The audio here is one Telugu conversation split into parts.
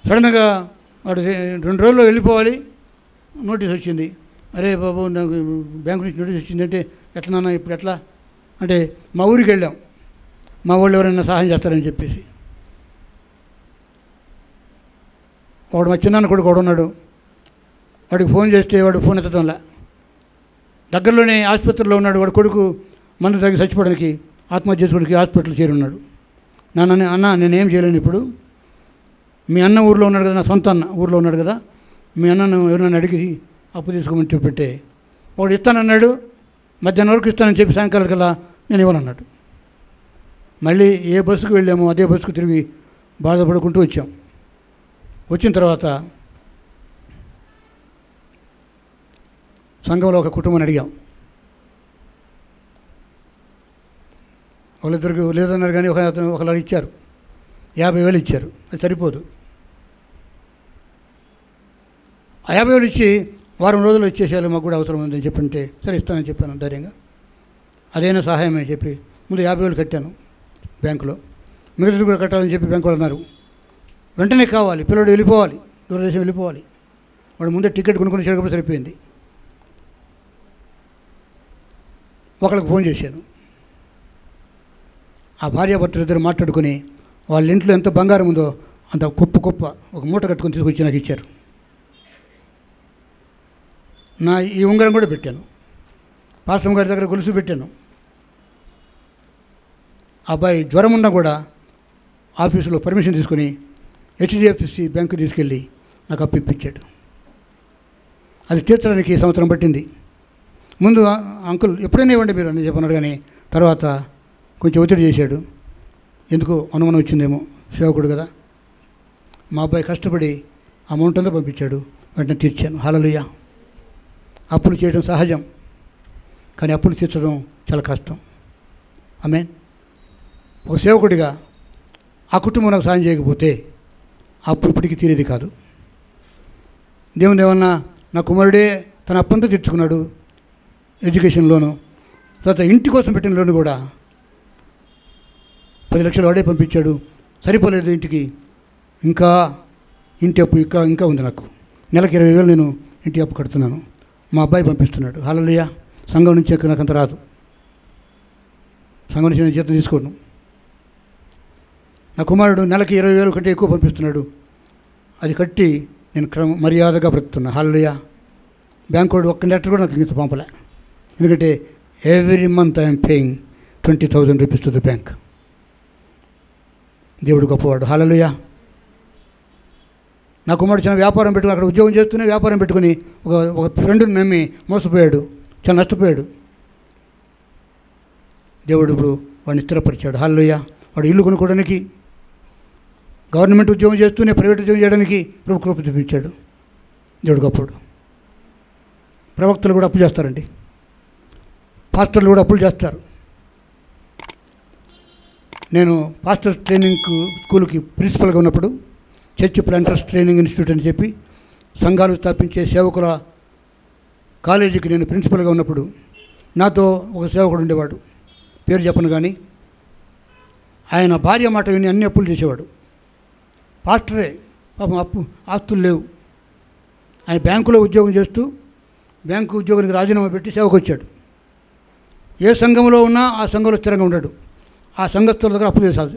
సడన్గా వాడు 2 రోజుల్లో వెళ్ళిపోవాలి, నోటీస్ వచ్చింది. అరే బాబు నాకు బ్యాంకు నుంచి నోటీస్ వచ్చిందంటే ఎట్లా నాన్న ఇప్పుడు ఎట్లా అంటే మా ఊరికి వెళ్ళాం, మా వాళ్ళు ఎవరైనా సహాయం చేస్తారని చెప్పేసి. వాడు మా చిన్నాన్న కొడుకు వాడు ఉన్నాడు, వాడికి ఫోన్ చేస్తే వాడు ఫోన్ ఎత్తడంలా. దగ్గరలోనే ఆసుపత్రిలో ఉన్నాడు, వాడు కొడుకు మందు తగ్గి చచ్చిపోవడానికి ఆత్మహత్య చేసుకోవడానికి హాస్పిటల్ చేరి ఉన్నాడు. అన్న నేనేం చేయలేను ఇప్పుడు, మీ అన్న ఊరిలో ఉన్నాడు కదా, నా సొంత అన్న ఊరిలో ఉన్నాడు కదా, మీ అన్నను ఎవరైనా అడిగి అప్పు తీసుకోమని చెప్పిట్టే వాడు ఇస్తానన్నాడు. మధ్యాహ్నం వరకు ఇస్తానని చెప్పి సాయంకాలం కల్లా నేను ఇవ్వనన్నాడు. మళ్ళీ ఏ బస్సుకు వెళ్ళామో అదే బస్సుకు తిరిగి బాధపడుకుంటూ వచ్చాం. వచ్చిన తర్వాత సంఘంలో ఒక కుటుంబాన్ని అడిగాం. వాళ్ళిద్దరికి లేదన్నారు కానీ ఒకళ్ళు ఇచ్చారు, 50,000 ఇచ్చారు. అది సరిపోదు. ఆ 50,000 ఇచ్చి వారం రోజులు ఇచ్చేసేయాలి, మాకు కూడా అవసరం ఉందని చెప్పింటే సరే ఇస్తానని చెప్పాను ధైర్యంగా. అదైనా సహాయమే చెప్పి ముందు 50,000 కట్టాను బ్యాంకులో, మిగతాది కూడా కట్టాలని చెప్పి బ్యాంకు వాళ్ళు అన్నారు. వెంటనే కావాలి, పిల్లడు వెళ్ళిపోవాలి, దూరదేశం వెళ్ళిపోవాలి. వాడు ముందే టికెట్ కొనుక్కొని చేయకపోతే సరిపోయింది. ఒకళ్ళకి ఫోన్ చేశాను. ఆ భార్యాభర్తలు ఇద్దరు మాట్లాడుకుని వాళ్ళ ఇంట్లో ఎంత బంగారం ఉందో అంత కుప్ప ఒక మూట కట్టుకొని తీసుకొచ్చి నాకు ఇచ్చారు. ఈ ఉంగరం కూడా పెట్టాను, పాస్టర్ గారి దగ్గర గొలుసు పెట్టాను. అబ్బాయి జ్వరం ఉన్నా కూడా ఆఫీసులో పర్మిషన్ తీసుకుని HDFC బ్యాంకు తీసుకెళ్ళి నాకు అప్పు ఇప్పించాడు. అది తీర్చడానికి సంవత్సరం పట్టింది. ముందు అంకుల్ ఎప్పుడైనా ఇవ్వండి మీరు అని చెప్పన్నారు, కానీ తర్వాత కొంచెం ఒత్తిడి చేశాడు. ఎందుకో అనుమానం వచ్చిందేమో, సేవకుడు కదా. మా అబ్బాయి కష్టపడి అమౌంట్ అంతా పంపించాడు, వెంటనే తీర్చాను. హల్లెలూయా. అప్పులు చేయడం సహజం, కానీ అప్పులు తీర్చడం చాలా కష్టం. ఆమేన్. ఒక సేవకుడిగా ఆ కుటుంబం నాకు సాయం చేయకపోతే అప్పుడు ఇప్పటికీ తీరేది కాదు. దేవుని ఏమన్నా నా కుమారుడే తన అప్పంతా తీర్చుకున్నాడు, ఎడ్యుకేషన్ లోను. తర్వాత ఇంటి కోసం పెట్టిన లోను కూడా 10 లక్షలు వాడే పంపించాడు. సరిపోలేదు ఇంటికి, ఇంకా ఇంటి అప్పు ఇంకా ఉంది నాకు. నెలకు 20,000 నేను ఇంటి అప్పు కడుతున్నాను. మా అబ్బాయి పంపిస్తున్నాడు. హల్లెలూయా. సంఘం నుంచి నాకు అంత రాదు, సంఘం నుంచి నేను జీతం తీసుకోను. నా కుమారుడు నెలకి 20,000 కంటే ఎక్కువ పంపిస్తున్నాడు. అది కట్టి నేను మర్యాదగా బ్రతుకుతున్నా. హల్లెలూయా. బ్యాంక్ వాడు ఒక్క లెటర్ కూడా నాకు ఇంత పంపలే. ఎందుకంటే every month I'm paying 20,000 rupees to the bank. దేవుడు గొప్పవాడు. హల్లెలూయా. నా కుమారుడు చిన్న వ్యాపారం పెట్టుకుని అక్కడ ఉద్యోగం చేస్తూనే వ్యాపారం పెట్టుకుని ఒక ఫ్రెండ్ని నమ్మి మోసపోయాడు, చాలా నష్టపోయాడు. దేవుడు ఇప్పుడు వాడిని స్థిరపరిచాడు. హల్లెలూయా. వాడు ఇల్లు కొనుక్కోవడానికి, గవర్నమెంట్ ఉద్యోగం చేస్తూనే ప్రైవేట్ ఉద్యోగం చేయడానికి ప్రభు కృప చూపించాడు. దేవుడు గొప్పవాడు. ప్రవక్తలు కూడా అప్పులు చేస్తారండి, పాస్టర్లు కూడా అప్పులు చేస్తారు. నేను పాస్టర్ ట్రైనింగ్ స్కూల్కి ప్రిన్సిపల్గా ఉన్నప్పుడు చర్చ్ ప్లాంటర్స్ ట్రైనింగ్ ఇన్స్టిట్యూట్ అని చెప్పి సంఘాలు స్థాపించే సేవకుల కాలేజీకి నేను ప్రిన్సిపల్గా ఉన్నప్పుడు నాతో ఒక సేవకుడు ఉండేవాడు, పేరు చెప్పను కానీ. ఆయన భార్య మాట విని అన్ని అప్పులు చేసేవాడు. పాస్టరే, పాపం ఆస్తులు లేవు. ఆయన బ్యాంకులో ఉద్యోగం చేస్తూ బ్యాంకు ఉద్యోగానికి రాజీనామా పెట్టి సేవకు వచ్చాడు. ఏ సంఘంలో ఉన్నా ఆ సంఘంలో స్థిరంగా ఉండడు. ఆ సంఘస్థుల దగ్గర అప్పులు చేస్తాడు,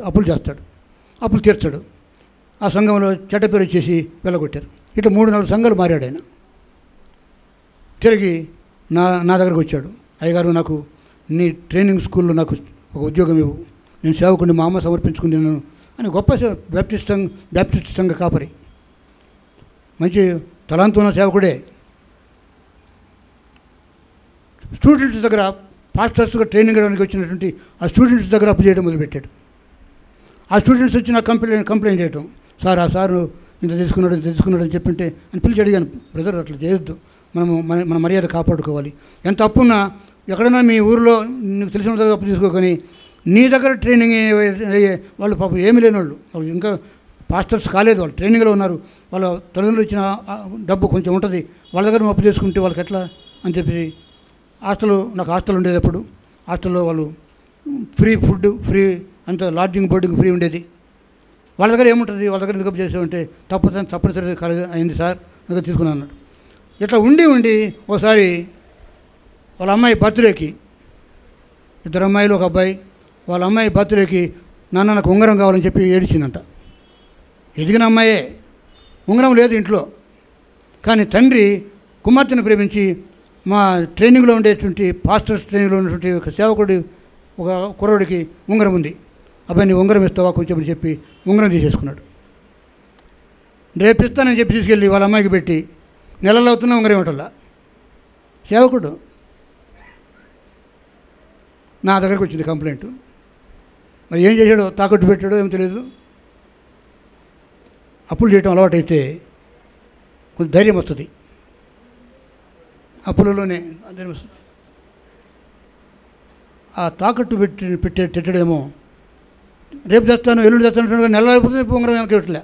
అప్పులు తీర్చాడు. ఆ సంఘంలో చెడ్డ పేరు వచ్చేసి వెళ్ళగొట్టారు. ఇట్లా 3-4 సంఘాలు మారాడు ఆయన. తిరిగి నా దగ్గరకు వచ్చాడు. అయ్యగారు, నాకు నీ ట్రైనింగ్ స్కూల్లో నాకు ఒక ఉద్యోగం ఇవ్వు, నేను సేవకుడిని మా అమ్మ సమర్పించుకున్నాను అని. గొప్ప బ్యాప్టిస్ట్ సంఘ కాపరి, మంచి తలాంతో ఉన్న సేవకుడే. స్టూడెంట్స్ దగ్గర పాస్టర్స్గా ట్రైనింగ్ ఇవ్వడానికి వచ్చినటువంటి ఆ స్టూడెంట్స్ దగ్గర అప్పు చేయడం మొదలుపెట్టాడు. ఆ స్టూడెంట్స్ వచ్చి నాకు కంప్లైంట్ చేయటం, సార్ ఆ సారు ఇంత తీసుకున్నాడు అని చెప్పింటే అని పిలిచి అడిగాను. బ్రదర్, అట్లా చేయొద్దు, మన మర్యాద కాపాడుకోవాలి. ఎంత అప్పున్నా ఎక్కడైనా మీ ఊరిలో నీకు తెలిసిన దగ్గర అప్పు తీసుకోకని, నీ దగ్గర ట్రైనింగ్ అయ్యే వాళ్ళు పాపం ఏమీ లేని వాళ్ళు, ఇంకా పాస్టర్స్ కాలేదు, వాళ్ళు ట్రైనింగ్లో ఉన్నారు, వాళ్ళ తల్లిదండ్రులు ఇచ్చిన డబ్బు కొంచెం ఉంటుంది, వాళ్ళ దగ్గర అప్పు చేసుకుంటే వాళ్ళకి ఎట్లా అని చెప్పి నాకు హాస్టల్ ఉండేది. అప్పుడు హాస్టల్లో వాళ్ళు ఫ్రీ ఫుడ్, ఫ్రీ అంత లాడ్జింగ్ బోర్డింగ్ ఫ్రీ ఉండేది. వాళ్ళ దగ్గర ఏముంటుంది, వాళ్ళ దగ్గర ఎందుకు చేసామంటే తప్పనిసరి అయింది సార్ అందుకే తీసుకున్నాను అన్నాడు. ఇట్లా ఉండి ఒకసారి వాళ్ళ అమ్మాయి బర్త్డేకి, 2 అమ్మాయిలు 1 అబ్బాయి, వాళ్ళ అమ్మాయి బర్త్డేకి నాన్న నాకు ఉంగరం కావాలని చెప్పి ఏడిచిందంట. ఎదిగిన అమ్మాయే, ఉంగరం లేదు ఇంట్లో. కానీ తండ్రి కుమార్తెను ప్రేమించి మా ట్రైనింగ్లో ఉండేటువంటి పాస్టర్స్ ట్రైనింగ్లో ఉన్నటువంటి ఒక సేవకుడి ఒక కుర్రోడికి ఉంగరం ఉంది, అబ్బాయి నీ ఉంగరం ఇస్తావా కొంచెం అని చెప్పి ఉంగరం తీసేసుకున్నాడు. రేపు ఇస్తానని చెప్పి తీసుకెళ్ళి వాళ్ళ అమ్మాయికి పెట్టి నెలలు అవుతున్నా ఉంగరం ఇవ్వటల్లా. సేవకుడు నా దగ్గరికి వచ్చింది కంప్లైంట్. మరి ఏం చేశాడో, తాకట్టు పెట్టాడో ఏమో తెలియదు. అప్పులు చేయటం అలవాటైతే కొంచెం ధైర్యం వస్తుంది, అప్పులలోనే ధైర్యం వస్తుంది. ఆ తాకట్టు పెట్టాడేమో, రేపు తెస్తాను ఎల్లుండి తెస్తాను, నెల అయిపోతుంది ఉంగరం వెనక ఇవ్వట్లే.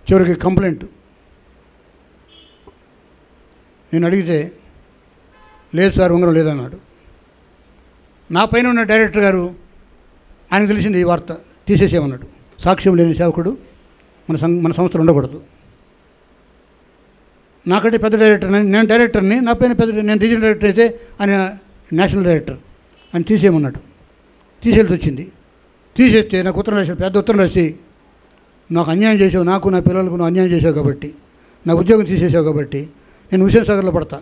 చివరికి కంప్లైంట్. నేను అడిగితే లేదు సార్ ఉంగరం లేదన్నాడు. నా పైన ఉన్న డైరెక్టర్ గారు, ఆయనకు తెలిసింది ఈ వార్త, తీసేసేమన్నాడు. సాక్ష్యం లేని సేవకుడు మన సంస్థలో ఉండకూడదు. నాకంటే పెద్ద డైరెక్టర్, నేను డైరెక్టర్ని, నా పైన నేను రీజనల్ డైరెక్టర్ అయితే ఆయన నేషనల్ డైరెక్టర్, అని తీసేయమన్నాడు. తీసేయాల్సి వచ్చింది. తీసేస్తే నాకు ఉత్తరం రాశాడు, పెద్ద ఉత్తరం రాసి, నాకు అన్యాయం చేసావు, నాకు నా పిల్లలకు నువ్వు అన్యాయం చేసావు కాబట్టి, నా ఉద్యోగం తీసేసావు కాబట్టి నేను హుస్సేన్ సాగర్లో పడతా,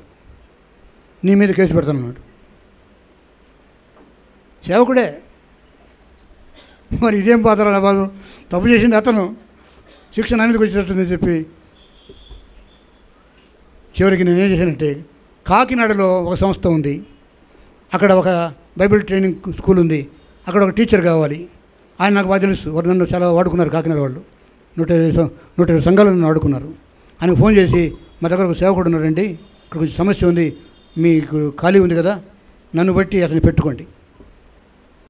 నీ మీద కేసు పెడతాను అన్నాడు. సేవకుడే. మరి ఇదేం బాధరా నా బాధ, తప్పు చేసింది అతను, శిక్ష నా మీదకి వచ్చేటట్టుందని చెప్పి చివరికి నేనేం చేశానంటే, కాకినాడలో ఒక సంస్థ ఉంది, అక్కడ ఒక బైబిల్ ట్రైనింగ్ స్కూల్ ఉంది, అక్కడ ఒక టీచర్ కావాలి. ఆయన నాకు బాగా తెలుసు, వారు నన్ను చాలా వాడుకున్నారు. కాకినాడ వాళ్ళు 120 సంఘాలు నన్ను వాడుకున్నారు. ఆయనకు ఫోన్ చేసి, మా దగ్గర ఒక సేవకుడు ఉన్నారండి, ఇక్కడ కొంచెం సమస్య ఉంది, మీకు ఖాళీ ఉంది కదా, నన్ను బట్టి అతన్ని పెట్టుకోండి.